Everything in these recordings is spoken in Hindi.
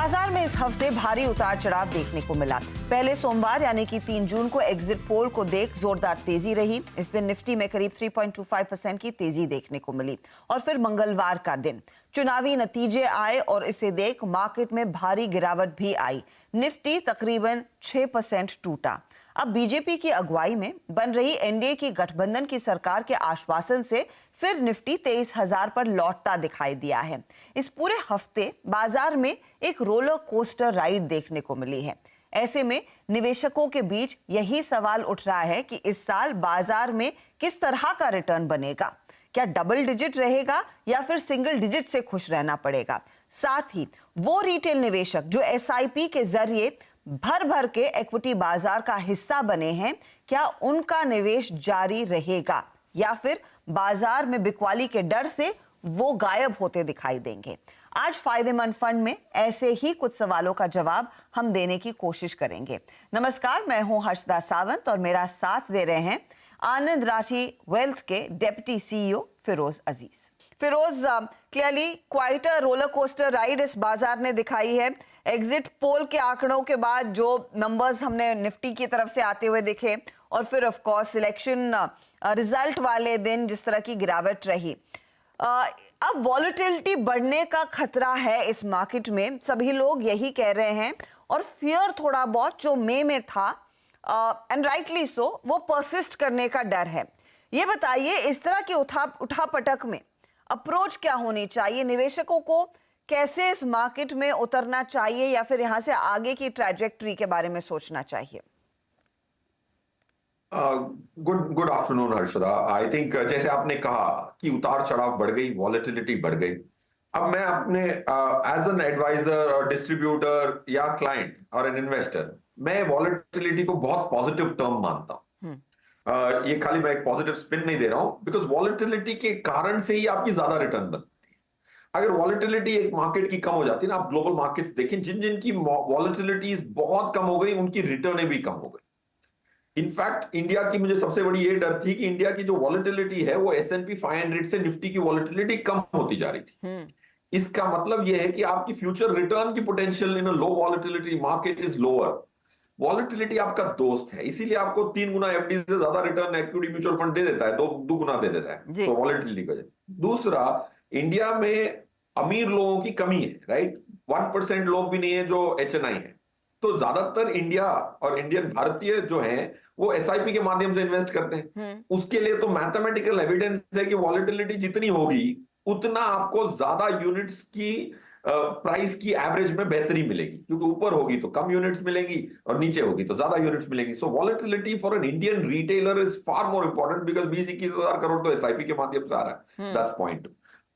बाजार में इस हफ्ते भारी उतार चढ़ाव देखने को मिला। पहले सोमवार यानी कि 3 जून को एग्जिट पोल को देख जोरदार तेजी रही। इस दिन निफ्टी में करीब 3.25% की तेजी देखने को मिली। और फिर मंगलवार का दिन चुनावी नतीजे आए और इसे देख मार्केट में भारी गिरावट भी आई। निफ्टी तकरीबन 6% टूटा। अब बीजेपी की अगुवाई में बन रही एनडीए की गठबंधन की सरकार के आश्वासन से फिर निफ्टी 23,000 पर लौटता दिखाई दिया है। इस पूरे हफ्ते बाजार में एक रोलर कोस्टर राइड देखने को मिली है। ऐसे में निवेशकों के बीच यही सवाल उठ रहा है कि इस साल बाजार में किस तरह का रिटर्न बनेगा। क्या डबल डिजिट रहेगा या फिर सिंगल डिजिट से खुश रहना पड़ेगा। साथ ही वो रिटेल निवेशक जो एसआईपी के जरिए भर भर के इक्विटी बाजार का हिस्सा बने हैं, क्या उनका निवेश जारी रहेगा या फिर बाजार में बिकवाली के डर से वो गायब होते दिखाई देंगे। आज फायदेमंद फंड में ऐसे ही कुछ सवालों का जवाब हम देने की कोशिश करेंगे। नमस्कार, मैं हूं हर्षदा सावंत और मेरा साथ दे रहे हैं आनंद राठी वेल्थ के deputy CEO Firoz Aziz. Firoz, clearly quite a roller coaster ride इस बाजार ने दिखाई है। एग्जिट पोल के आंकड़ों के बाद जो नंबर्स हमने निफ्टी की तरफ से आते हुए दिखे और फिर ऑफ कोर्स इलेक्शन रिजल्ट वाले दिन जिस तरह की गिरावट रही, अब वॉलेटिलिटी बढ़ने का खतरा है इस मार्केट में। सभी लोग यही कह रहे हैं और फियर थोड़ा बहुत जो मई में था एंड राइटली सो वो परसिस्ट करने का डर है। ये बताइए, इस तरह की उठापटक में अप्रोच क्या होनी चाहिए? निवेशकों को कैसे इस मार्केट में उतरना चाहिए या फिर यहां से आगे की ट्रैजेक्टरी के बारे में सोचना चाहिए? Good afternoon Harshada. I think जैसे आपने कहा कि उतार चढ़ाव बढ़ गई, वॉलेटिलिटी बढ़ गई। अब मैं अपने एज एन एडवाइजर और डिस्ट्रीब्यूटर या क्लाइंट और एन इन्वेस्टर, मैं वॉलेटिलिटी को बहुत पॉजिटिव टर्म मानता हूं। ये खाली मैं एक पॉजिटिव स्पिन नहीं दे रहा हूं, बिकॉज वॉलेटिलिटी के कारण से ही आपकी ज्यादा रिटर्न बनती है। अगर वॉलेटिलिटी एक मार्केट की कम हो जाती है ना, आप ग्लोबल मार्केट्स देखें, जिन जिन की वॉलेटिलिटी बहुत कम हो गई उनकी रिटर्न भी कम हो गई। इनफैक्ट इंडिया की मुझे सबसे बड़ी ये डर थी कि इंडिया की जो वॉलेटिलिटी है वो S&P 500 से निफ्टी की वॉलेटिलिटी कम होती जा रही थी। इसका मतलब यह है कि आपकी फ्यूचर रिटर्न की potential in a low volatility market is lower. Volatility आपका दोस्त है, इसीलिए आपको 3 गुना एफडी से ज्यादा रिटर्न इक्विटी म्यूचुअल फंड दे देता है, दो गुना दे देता है, तो वॉलेटिलिटी का। दूसरा, इंडिया में अमीर लोगों की कमी है, राइट? 1% लोग भी नहीं है जो HNI है। तो ज्यादातर इंडिया और इंडियन भारतीय जो हैं वो SIP के माध्यम से इन्वेस्ट करते हैं। उसके लिए तो मैथमेटिकल एविडेंस है कि वॉलेटिलिटी जितनी होगी उतना आपको ज्यादा यूनिट्स की प्राइस की एवरेज में बेहतरी मिलेगी, क्योंकि ऊपर होगी तो कम यूनिट्स मिलेंगी और नीचे होगी तो ज्यादा यूनिट्स मिलेंगी। So volatility for an Indian retailer is far more important, because 20-21 crore तो SIP के माध्यम से आ रहा है। That's point.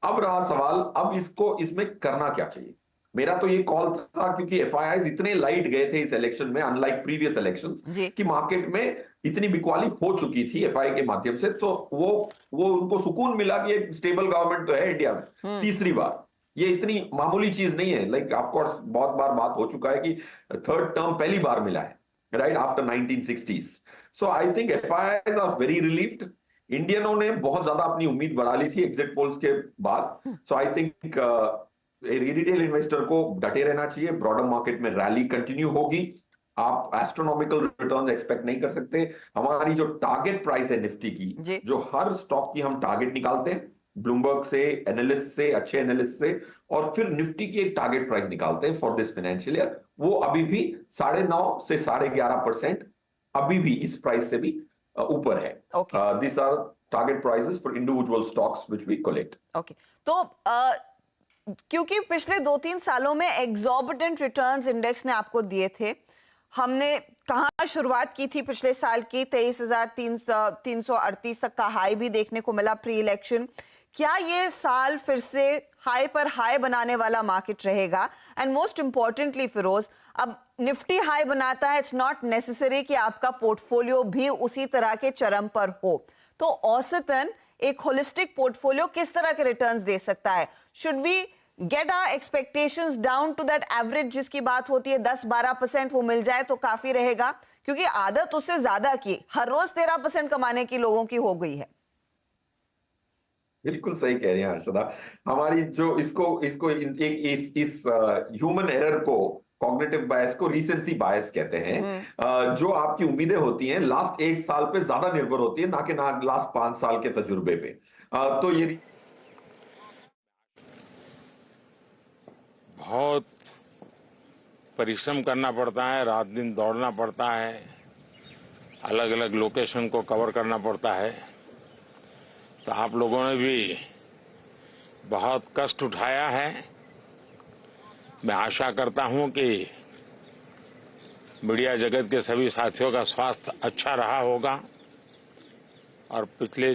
अब रहा सवाल, अब इसमें करना क्या चाहिए? मेरा तो ये कॉल था, क्योंकि FIIs इतने लाइट गए थे इस इलेक्शन में, अनलाइक प्रीवियस इलेक्शंस, कि मार्केट में इतनी बिकवाली हो चुकी थी FII के माध्यम से, तो वो उनको सुकून मिला कि एक स्टेबल गवर्नमेंट तो है इंडिया में तीसरी बार। ये इतनी मामूली चीज नहीं है। लाइक ऑफ कोर्स बहुत बार बात हो चुका है कि थर्ड टर्म पहली बार मिला है, right, after 1960s। So I think FIIs are very relieved. इंडियनों ने बहुत ज्यादा अपनी उम्मीद बढ़ा ली थी एग्जिट पोल्स के बाद। सो आई थिंक रिटेल इन्वेस्टर को डटे रहना चाहिए। ब्रॉडर मार्केट में रैली कंटिन्यू होगी। आप एस्ट्रोनॉमिकल रिटर्न्स एक्सपेक्ट नहीं कर सकते। हमारी जो टारगेट प्राइस है निफ्टी की, जो हर स्टॉक की हम टारगेट निकालते हैं ब्लूमबर्ग से, एनालिस्ट से, अच्छे एनालिस्ट से, और फिर निफ्टी की एक टारगेट प्राइस निकालते हैं फॉर दिस फाइनेंशियल ईयर। वो अभी भी 9.5 से 11.5% अभी भी इस प्राइस से भी ऊपर है। This are target prices for individual stocks which we collect. Okay, तो क्योंकि पिछले 2-3 सालों में एग्जॉर्बिटेंट रिटर्न्स इंडेक्स ने आपको दिए थे। हमने कहां शुरुआत की थी पिछले साल की, 23,338 तक का हाई भी देखने को मिला प्री इलेक्शन। क्या ये साल फिर से हाई पर हाई बनाने वाला मार्केट रहेगा? एंड मोस्ट इंपॉर्टेंटली फिरोज, अब निफ्टी हाई बनाता है, इट्स नॉट नेसेसरी कि आपका पोर्टफोलियो भी उसी तरह के चरम पर हो। तो औसतन एक होलिस्टिक पोर्टफोलियो किस तरह के रिटर्न्स दे सकता है? Should we get our expectations down to that average जिसकी बात होती है 10-12%, वो मिल जाए तो काफी रहेगा? क्योंकि आदत उससे ज्यादा की, हर रोज 13% कमाने की लोगों की हो गई है। बिल्कुल सही कह रही हैं हर्षदा। हमारी जो इसको इसको एक इस ह्यूमन एरर को, कॉग्निटिव बायस को रीसेंसी बायस कहते हैं। हम्म। जो आपकी उम्मीदें होती हैं लास्ट 1 साल पे ज्यादा निर्भर होती है, ना कि लास्ट 5 साल के तजुर्बे पे। तो ये बहुत परिश्रम करना पड़ता है, रात दिन दौड़ना पड़ता है, अलग अलग लोकेशन को कवर करना पड़ता है। तो आप लोगों ने भी बहुत कष्ट उठाया है। मैं आशा करता हूं कि मीडिया जगत के सभी साथियों का स्वास्थ्य अच्छा रहा होगा और पिछले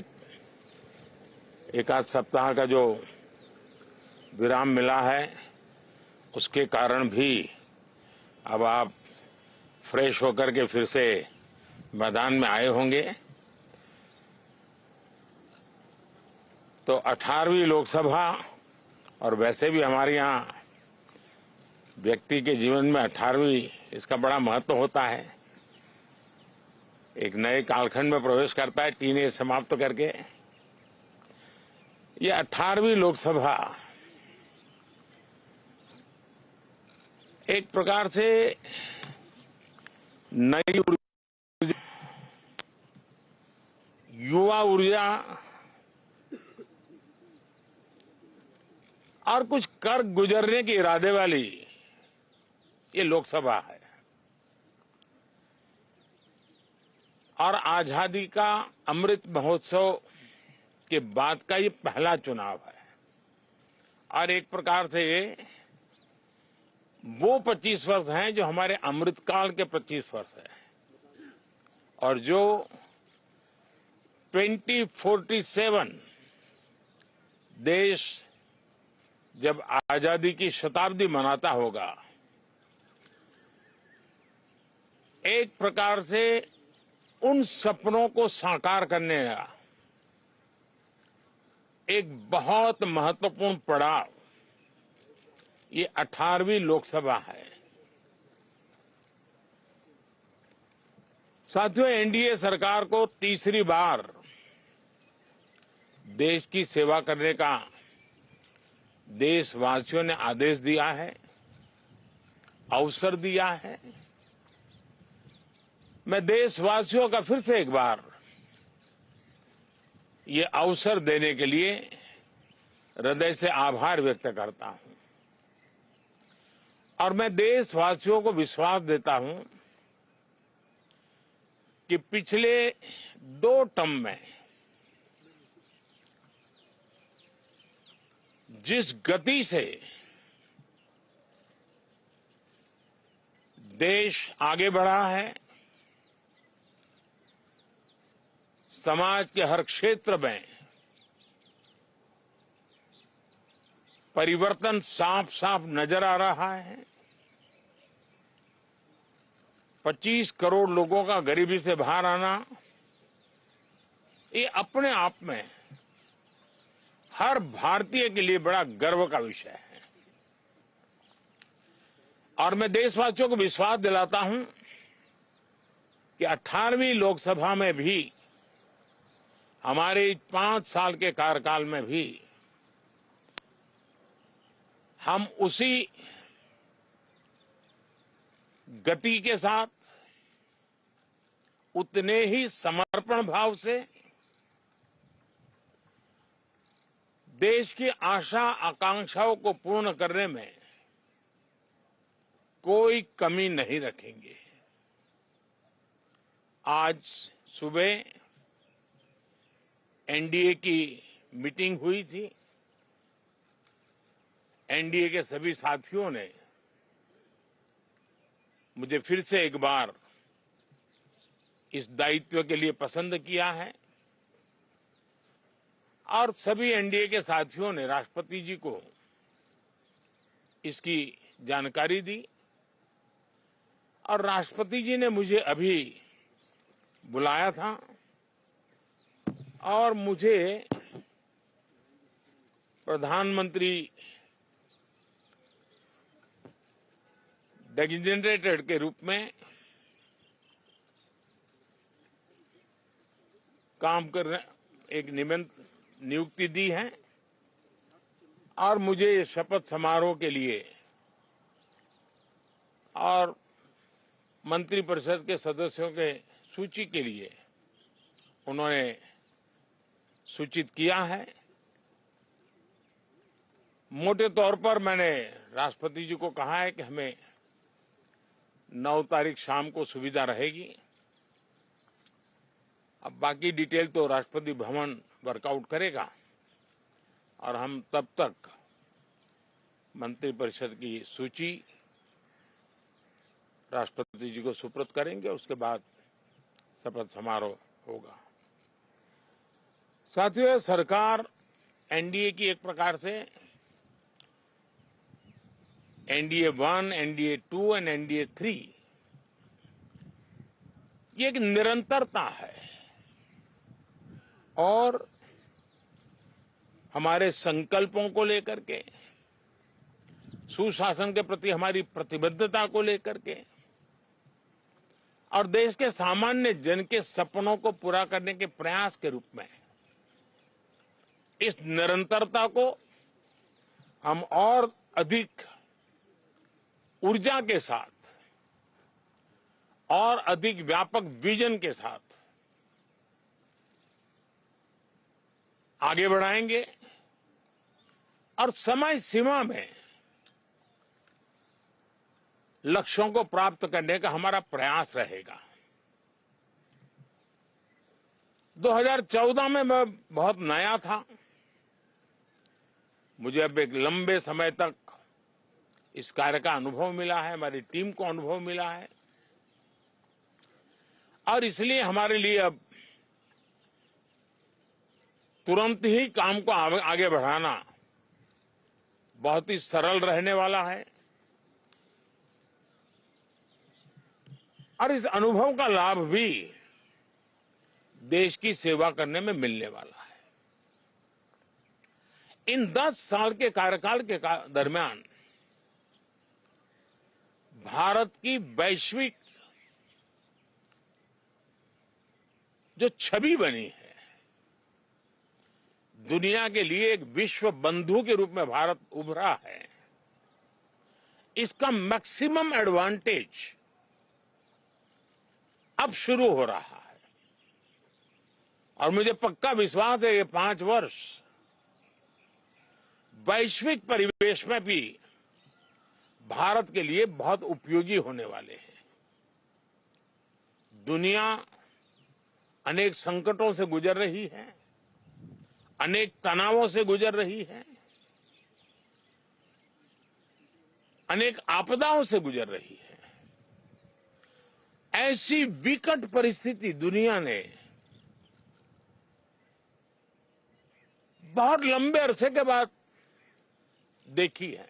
एक आध सप्ताह का जो विराम मिला है उसके कारण भी अब आप फ्रेश होकर के फिर से मैदान में आए होंगे। तो 18वीं लोकसभा, और वैसे भी हमारे यहाँ व्यक्ति के जीवन में 18वीं इसका बड़ा महत्व होता है। एक नए कालखंड में प्रवेश करता है टीनेज समाप्त करके। ये 18वीं लोकसभा एक प्रकार से नई ऊर्जा, युवा ऊर्जा और कुछ कर गुजरने के इरादे वाली ये लोकसभा है। और आजादी का अमृत महोत्सव के बाद का ये पहला चुनाव है। और एक प्रकार से ये वो 25 वर्ष हैं जो हमारे अमृतकाल के 25 वर्ष है, और जो 2047 देश जब आजादी की शताब्दी मनाता होगा, एक प्रकार से उन सपनों को साकार करने का एक बहुत महत्वपूर्ण पड़ाव ये 18वीं लोकसभा है। साथियों, एनडीए सरकार को तीसरी बार देश की सेवा करने का देशवासियों ने आदेश दिया है, अवसर दिया है। मैं देशवासियों का फिर से एक बार ये अवसर देने के लिए हृदय से आभार व्यक्त करता हूं। और मैं देशवासियों को विश्वास देता हूं कि पिछले 2 टर्म में जिस गति से देश आगे बढ़ा है, समाज के हर क्षेत्र में परिवर्तन साफ साफ नजर आ रहा है। 25 करोड़ लोगों का गरीबी से बाहर आना, ये अपने आप में हर भारतीय के लिए बड़ा गर्व का विषय है। और मैं देशवासियों को विश्वास दिलाता हूं कि 18वीं लोकसभा में भी, हमारे 5 साल के कार्यकाल में भी, हम उसी गति के साथ, उतने ही समर्पण भाव से देश की आशा आकांक्षाओं को पूर्ण करने में कोई कमी नहीं रखेंगे। आज सुबह एनडीए की मीटिंग हुई थी। एनडीए के सभी साथियों ने मुझे फिर से एक बार इस दायित्व के लिए पसंद किया है, और सभी एनडीए के साथियों ने राष्ट्रपति जी को इसकी जानकारी दी। और राष्ट्रपति जी ने मुझे अभी बुलाया था और मुझे प्रधानमंत्री डेजिग्नेटेड के रूप में काम करने एक नियुक्ति दी है और मुझे इस शपथ समारोह के लिए और मंत्रिपरिषद के सदस्यों के सूची के लिए उन्होंने सूचित किया है। मोटे तौर पर मैंने राष्ट्रपति जी को कहा है कि हमें 9 तारीख शाम को सुविधा रहेगी। अब बाकी डिटेल तो राष्ट्रपति भवन वर्कआउट करेगा और हम तब तक मंत्रिपरिषद की सूची राष्ट्रपति जी को सुपुर्द करेंगे। उसके बाद शपथ समारोह होगा। साथियों, सरकार एनडीए की एक प्रकार से एनडीए 1, एनडीए 2 और एनडीए 3 ये एक निरंतरता है और हमारे संकल्पों को लेकर के, सुशासन के प्रति हमारी प्रतिबद्धता को लेकर के और देश के सामान्य जन के सपनों को पूरा करने के प्रयास के रूप में इस निरंतरता को हम और अधिक ऊर्जा के साथ और अधिक व्यापक विजन के साथ आगे बढ़ाएंगे और समय सीमा में लक्ष्यों को प्राप्त करने का हमारा प्रयास रहेगा। 2014 में मैं बहुत नया था। मुझे अब एक लंबे समय तक इस कार्य का अनुभव मिला है, हमारी टीम को अनुभव मिला है और इसलिए हमारे लिए अब तुरंत ही काम को आगे बढ़ाना बहुत ही सरल रहने वाला है और इस अनुभव का लाभ भी देश की सेवा करने में मिलने वाला है। इन 10 साल के कार्यकाल के दरमियान भारत की वैश्विक जो छवि बनी है, दुनिया के लिए एक विश्व बंधु के रूप में भारत उभरा है, इसका मैक्सिमम एडवांटेज अब शुरू हो रहा है और मुझे पक्का विश्वास है ये 5 वर्ष वैश्विक परिवेश में भी भारत के लिए बहुत उपयोगी होने वाले हैं। दुनिया अनेक संकटों से गुजर रही है, अनेक तनावों से गुजर रही है, अनेक आपदाओं से गुजर रही है। ऐसी विकट परिस्थिति दुनिया ने बहुत लंबे अरसे के बाद देखी है।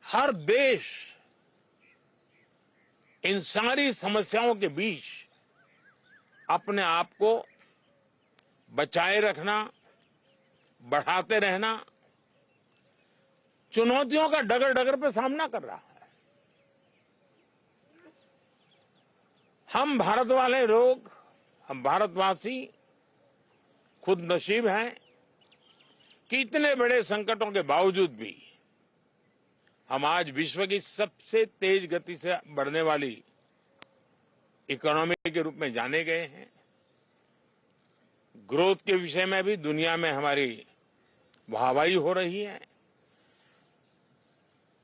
हर देश इन सारी समस्याओं के बीच अपने आप को बचाए रखना, बढ़ाते रहना, चुनौतियों का डगर डगर पे सामना कर रहा है। हम भारत वाले लोग, हम भारतवासी खुद नसीब हैं कि इतने बड़े संकटों के बावजूद भी हम आज विश्व की सबसे तेज गति से बढ़ने वाली इकोनॉमी के रूप में जाने गए हैं। ग्रोथ के विषय में भी दुनिया में हमारी वाहवाही हो रही है।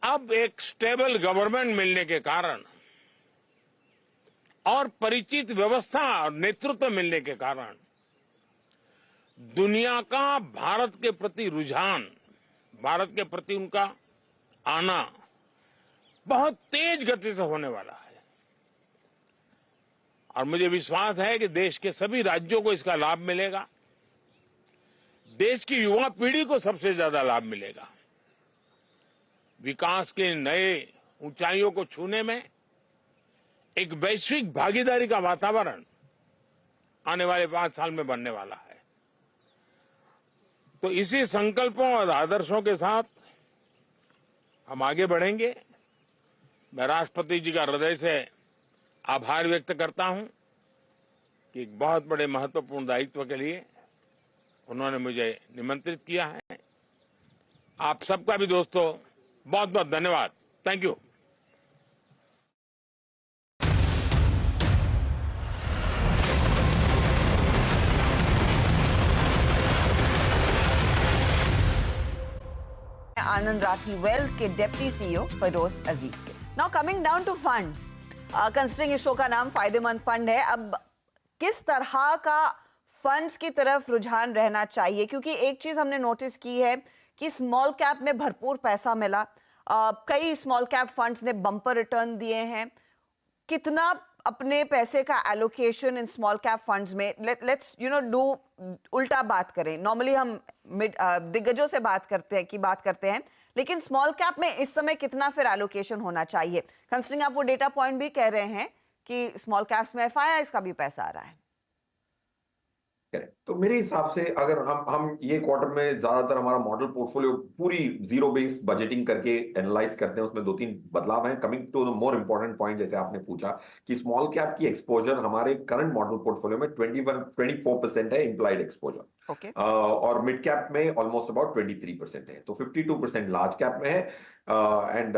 अब एक स्टेबल गवर्नमेंट मिलने के कारण और परिचित व्यवस्था और नेतृत्व मिलने के कारण दुनिया का भारत के प्रति रुझान, भारत के प्रति उनका आना बहुत तेज गति से होने वाला है और मुझे विश्वास है कि देश के सभी राज्यों को इसका लाभ मिलेगा। देश की युवा पीढ़ी को सबसे ज्यादा लाभ मिलेगा। विकास के नए ऊंचाइयों को छूने में एक वैश्विक भागीदारी का वातावरण आने वाले 5 साल में बनने वाला है। तो इसी संकल्पों और आदर्शों के साथ हम आगे बढ़ेंगे। मैं राष्ट्रपति जी का हृदय से आभार व्यक्त करता हूं कि एक बहुत बड़े महत्वपूर्ण दायित्व के लिए उन्होंने मुझे निमंत्रित किया है। आप सबका भी दोस्तों बहुत बहुत धन्यवाद। Thank you. Anand Rathi wealth के डेप्टी सीईओ फिरोज अजीज से। Now coming down to funds, considering इस शो का नाम फायदेमंद फंड है, अब किस तरह का फंड्स की तरफ रुझान रहना चाहिए? क्योंकि एक चीज हमने नोटिस की है कि स्मॉल कैप में भरपूर पैसा मिला, कई स्मॉल कैप फंड्स ने बम्पर रिटर्न दिए हैं। कितना अपने पैसे का allocation in small cap funds में, लेट्स डू उल्टा बात करें। नॉर्मली हम दिग्गजों से बात करते हैं, लेकिन स्मॉल कैप में इस समय कितना फिर एलोकेशन होना चाहिए, कंसिडरिंग आप वो डेटा पॉइंट भी कह रहे हैं कि स्मॉल कैप्स में एफआईआईज का भी पैसा आ रहा है? तो मेरे हिसाब से अगर हम ये क्वार्टर में ज्यादातर हमारा मॉडल पोर्टफोलियो पूरी जीरो बेस्ड बजटिंग करके एनालाइज करते हैं, उसमें 2-3 बदलाव हैं। Coming to the more important point, जैसे आपने पूछा कि स्मॉल कैप की एक्सपोजर हमारे करंट मॉडल पोर्टफोलियो में 24% है इंप्लाइड एक्सपोजर, Okay. और मिड कैप में ऑलमोस्ट अबाउट 23% है। तो 52% लार्ज कैप में है, एंड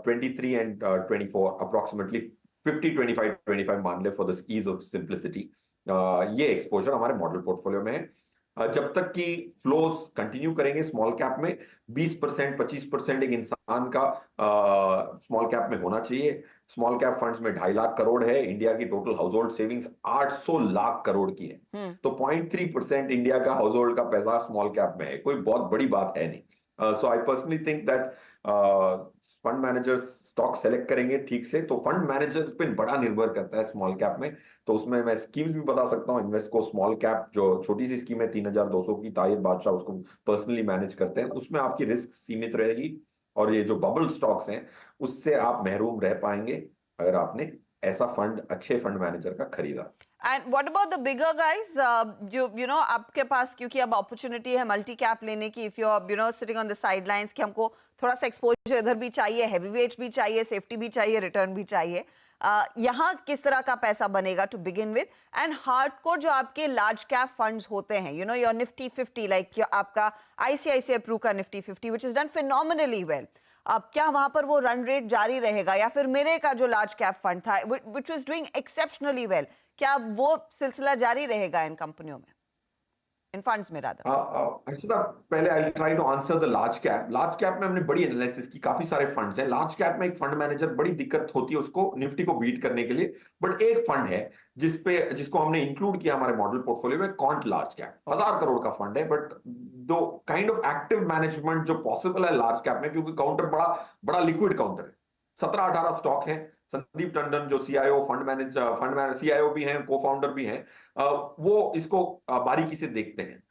23 एंड 24 अप्रोक्सीमेटली 50-25-25 मान ले for the ease of simplicity. ये एक्सपोजर हमारे मॉडल पोर्टफोलियो में है। जब तक कि फ्लोज कंटिन्यू करेंगे स्मॉल कैप में, 20% 25% एक इंसान का स्मॉल कैप में होना चाहिए। स्मॉल कैप फंड्स में 2.5 लाख करोड़ है, इंडिया की total house hold savings 800 lakh crore की है। तो 0.3% इंडिया का हाउस होल्ड का पैसा स्मॉल कैप में है, कोई बहुत बड़ी बात है नहीं। So I personally think that fund managers stock select करेंगे ठीक से, तो फंड मैनेजर पे बड़ा निर्भर करता है स्मॉल कैप में। तो उसमें मैं स्कीम्स भी बता सकता हूँ। इन्वेस्ट को स्मॉल कैप जो छोटी सी स्कीम है 3200 की, ताहिर बादशाह उसको पर्सनली मैनेज करते हैं, उसमें आपकी रिस्क सीमित रहेगी, और ये जो बबल स्टॉक्स हैं उससे आप महरूम रह पाएंगे अगर आपने ऐसा फंड अच्छे फंड मैनेजर का खरीदा। And what about the bigger guys, जो आपके पास क्योंकि अब अपॉर्चुनिटी है मल्टी कैप लेने की, if you are sitting on the sidelines कि हमको थोड़ा सा एक्सपोजर इधर भी चाहिए, हैवी वेट्स भी चाहिए, सेफ्टी भी चाहिए, रिटर्न भी चाहिए, यहाँ किस तरह का पैसा बनेगा to begin with? And hardcore जो आपके लार्ज कैप फंड्स होते हैं, योर निफ्टी 50, लाइक आपका आईसीआईसीआई प्रू का Nifty 50 which is done phenomenally well, अब क्या वहां पर वो रन रेट जारी रहेगा, या फिर मेरे का जो लार्ज कैप फंड था which was doing exceptionally well, क्या वो सिलसिला जारी रहेगा इन कंपनियों में, इन फंड्स में रादर? अर्चना, पहले I try to answer the large cap. Large cap में हमने बड़ी एनालिसिस की, काफी सारे फंड्स हैं। लार्ज कैप में एक फंड मैनेजर बड़ी दिक्कत होती है उसको निफ्टी को बीट करने के लिए, बट एक फंड है जिसको हमने इंक्लूड किया हमारे मॉडल पोर्टफोलियो में, क्वांट लार्ज कैप। 1000 करोड़ का फंड है, बट दो काइंड ऑफ एक्टिव मैनेजमेंट जो पॉसिबल है लार्ज कैप में, क्योंकि काउंटर बड़ा लिक्विड काउंटर है। 17-18 स्टॉक हैं। संदीप टंडन जो सीआईओ फंड मैनेजर सीआईओ भी हैं, को फाउंडर भी हैं, वो इसको बारीकी से देखते हैं।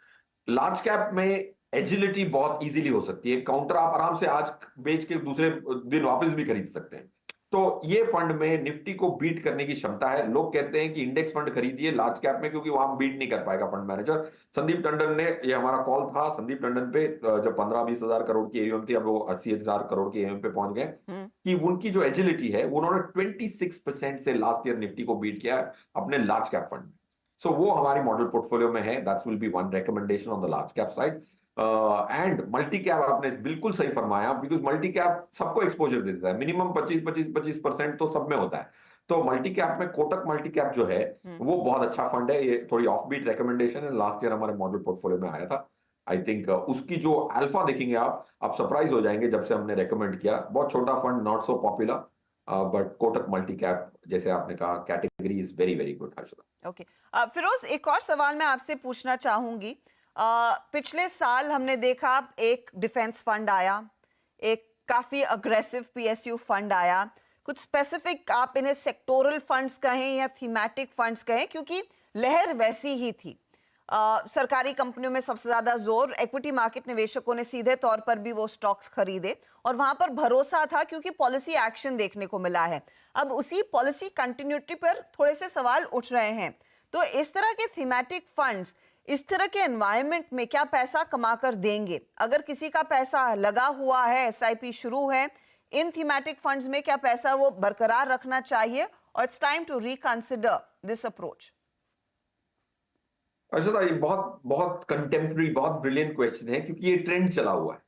लार्ज कैप में एजिलिटी बहुत इजीली हो सकती है, काउंटर आप आराम से आज बेच के दूसरे दिन वापस भी खरीद सकते हैं। तो ये फंड में निफ्टी को बीट करने की क्षमता है। लोग कहते हैं कि इंडेक्स फंड खरीदिए लार्ज कैप में, क्योंकि वहां बीट नहीं कर पाएगा फंड मैनेजर। संदीप टंडन ने, ये हमारा कॉल था संदीप टंडन पे, जब 15-20 हजार करोड़ की एयूएम थी, अब वो 80,000 करोड़ की एयूएम पे पहुंच गए, कि उनकी जो एजिलिटी है, उन्होंने 26% से लास्ट ईयर निफ्टी को बीट किया अपने लार्ज कैप फंड में। सो वो हमारी मॉडल पोर्टफोलियो में है। That's will be one recommendation on the large cap side. And multi cap, आपने बिल्कुल सही फरमाया, बिकॉज मल्टी कैप सबको एक्सपोजर देता है, मिनिमम 25% तो सब में होता है। तो मल्टी कैप में कोटक मल्टी कैप जो है वो बहुत अच्छा फंड है। ये थोड़ी ऑफ बीट रिकमेंडेशन है, लास्ट ईयर हमारे मॉडल पोर्टफोलियो में आया था। आई थिंक उसकी जो अल्फा देखेंगे आप सरप्राइज हो जाएंगे जब से हमने रेकमेंड किया। बहुत छोटा fund, not so popular, but Kotak multi cap जैसे आपने कहा category is very very good. Harshada, okay, Firoz एक और सवाल मैं आपसे पूछना चाहूंगी। पिछले साल हमने देखा एक डिफेंस फंड आया, एक काफी अग्रेसिव पीएसयू फंड आया, कुछ स्पेसिफिक आप इन्हें सेक्टोरल फंड्स कहें या थीमेटिक फंड्स कहें, क्योंकि लहर वैसी ही थी। सरकारी कंपनियों में सबसे ज्यादा जोर, इक्विटी मार्केट निवेशकों ने सीधे तौर पर भी वो स्टॉक्स खरीदे और वहां पर भरोसा था क्योंकि पॉलिसी एक्शन देखने को मिला है। अब उसी पॉलिसी कंटिन्यूटी पर थोड़े से सवाल उठ रहे हैं। तो इस तरह के थीमेटिक फंड्स इस तरह के एनवायरनमेंट में क्या पैसा कमा कर देंगे? अगर किसी का पैसा लगा हुआ है, एसआईपी शुरू है, इन थीमेटिक फंड्स में क्या पैसा वो बरकरार रखना चाहिए, और it's time to reconsider this approach? Arshada, ये बहुत बहुत कंटेम्प्रेरी, बहुत ब्रिलियंट क्वेश्चन है, क्योंकि ये ट्रेंड चला हुआ है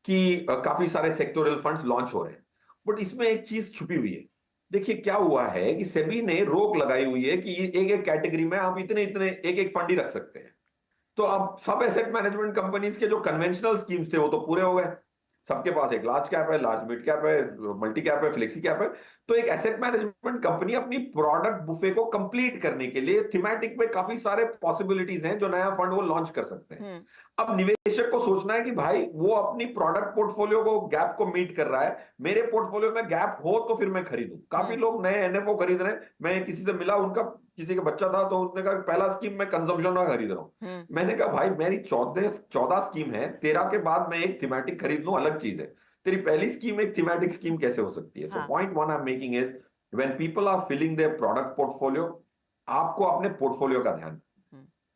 कि काफी सारे सेक्टोरल फंड्स लॉन्च हो रहे हैं, बट इसमें एक चीज छुपी हुई है। देखिए क्या हुआ है कि सेबी ने रोक लगाई हुई है कि एक एक कैटेगरी में आप इतने इतने एक एक फंड ही रख सकते हैं। तो अब सब एसेट मैनेजमेंट कंपनीज के जो कन्वेंशनल स्कीम्स थे वो तो पूरे हो गए, सबके पास एक लार्ज कैप है, लार्ज मिड कैप है, मल्टी कैप है, फ्लेक्सी कैप है। तो एक एसेट मैनेजमेंट कंपनी अपनी प्रोडक्ट बुफे को कंप्लीट करने के लिए थीमेटिक में काफी सारे पॉसिबिलिटीज हैं जो नया फंड वो लॉन्च कर सकते हैं। अब निवेशक को सोचना है कि भाई वो अपनी प्रोडक्ट पोर्टफोलियो को गैप को मीट कर रहा है, मेरे पोर्टफोलियो में गैप हो तो फिर मैं खरीदूं। काफी लोग नए एनएफओ खरीद रहे हैं। मैं किसी से मिला, उनका किसी का बच्चा था तो उसने कहा पहला स्कीम मैं कंजम्पशन का खरीद रहा हूं। मैंने कहा भाई मेरी 14 स्कीम है, 13 के बाद मैं एक थीमेटिक खरीद लूं अलग चीज है, तेरी पहली स्कीम एक थीमेटिक स्कीम कैसे हो सकती है? So point one I am making is when people are filling their product portfolio, आपको अपने पोर्टफोलियो का ध्यान,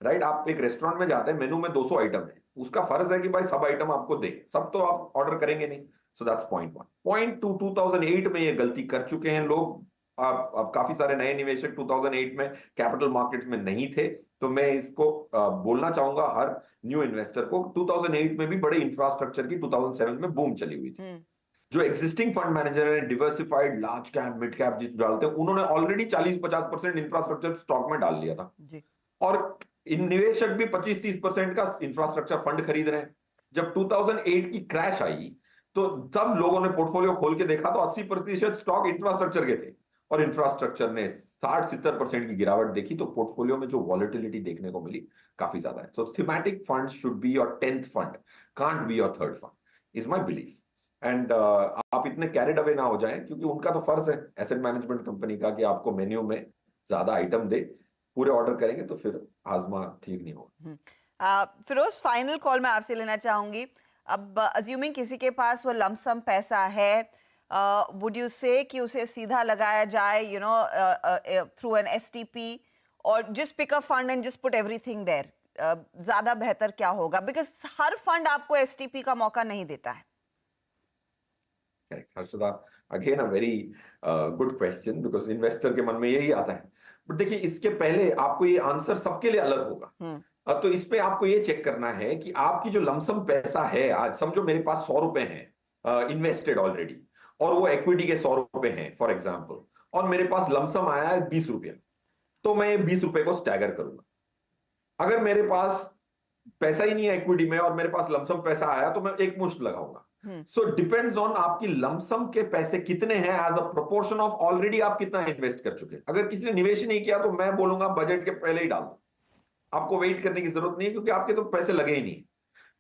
राइट? आप एक रेस्टोरेंट में जाते हैं, मेनू में 200 आइटम है, उसका फर्ज है कि भाई सब आइटम आपको दे, सब तो आप ऑर्डर करेंगे नहीं। So that's point one. Point two, 2008 में ये गलती कर चुके हैं लोग। अब काफी सारे नए निवेशक 2008 में कैपिटल मार्केट्स में नहीं थे, तो मैं इसको बोलना चाहूंगा हर न्यू इन्वेस्टर को। 2008 में भी बड़े इंफ्रास्ट्रक्चर की 2007 में बूम चली हुई थी। जो एग्जिस्टिंग फंड मैनेजर है, diversified large cap mid cap जिस डालते हैं, उन्होंने ऑलरेडी 40-50% इंफ्रास्ट्रक्चर स्टॉक में डाल लिया था जी। और इन निवेशक भी 25-30% का इंफ्रास्ट्रक्चर फंड खरीद रहे हैं। जब 2008 की क्रैश आई तो तब लोगों ने पोर्टफोलियो खोल के देखा तो 80% स्टॉक इंफ्रास्ट्रक्चर के थे, और इंफ्रास्ट्रक्चर ने 60-70% की गिरावट देखी। तो पोर्टफोलियो में जो वॉलेटिलिटी देखने को मिली काफी ज्यादा है। So thematic fund should be your 10th fund, can't be your 3rd fund, is my belief. And आप इतने कैरिड अवे ना हो जाएं, क्योंकि उनका तो फर्ज है एसेट मैनेजमेंट कंपनी का कि आपको मेन्यू में ज्यादा आइटम दे। पूरे ऑर्डर करेंगे तो फिर आजमा ठीक नहीं होगा। फिरोज, फाइनल कॉल मैं आपसे लेना चाहूंगी। अब अज्यूमिंग किसी के पास वो लमसम पैसा है, वुड यू से कि उसे सीधा लगाया जाए थ्रू एन एसटीपी, और just pick a fund and just put everything there, ज्यादा बेहतर क्या होगा? बिकॉज हर फंड आपको एसटीपी का मौका नहीं देता है। Correct Harshada, again a very good question, because investor के मन में यही आता है। बट देखिए, इसके पहले आपको ये आंसर सबके लिए अलग होगा। तो इस पे आपको ये चेक करना है कि आपकी जो लमसम पैसा है, आज समझो मेरे पास 100 रुपए हैं इन्वेस्टेड ऑलरेडी, और वो इक्विटी के 100 रुपए हैं फॉर एग्जाम्पल, और मेरे पास लमसम आया है 20 रुपया, तो मैं 20 रुपए को स्टैगर करूंगा। अगर मेरे पास पैसा ही नहीं है इक्विटी में और मेरे पास लमसम पैसा आया तो मैं एक मुश्त लगाऊंगा। सो डिपेंड्स ऑन आपकी लमसम के पैसे कितने हैं as a proportion of already आप कितना इन्वेस्ट कर चुके हैं। अगर किसी ने निवेश नहीं किया तो मैं बोलूंगा बजट के पहले ही डाल दो, आपको वेट करने की जरूरत नहीं है, क्योंकि आपके तो पैसे लगे ही नहीं।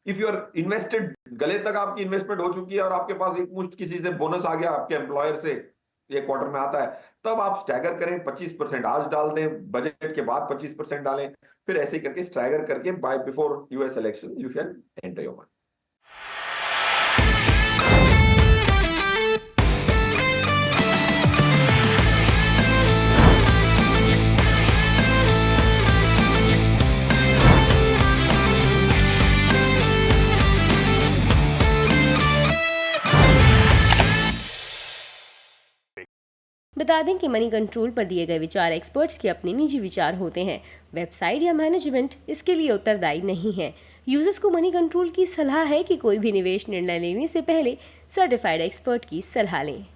इफ यू आर इन्वेस्टेड, गले तक आपकी इन्वेस्टमेंट हो चुकी है और आपके पास एक मुश्त किसी से बोनस आ गया, आपके एम्प्लॉयर से ये क्वार्टर में आता है, तब आप स्टैगर करें, 25% आज डाल दें, बजट के बाद 25% डालें, फिर ऐसे ही करके स्टैगर करके by before US election you can enter your money. बता दें कि मनी कंट्रोल पर दिए गए विचार एक्सपर्ट्स के अपने निजी विचार होते हैं। वेबसाइट या मैनेजमेंट इसके लिए उत्तरदायी नहीं है। यूजर्स को मनी कंट्रोल की सलाह है कि कोई भी निवेश निर्णय लेने से पहले सर्टिफाइड एक्सपर्ट की सलाह लें।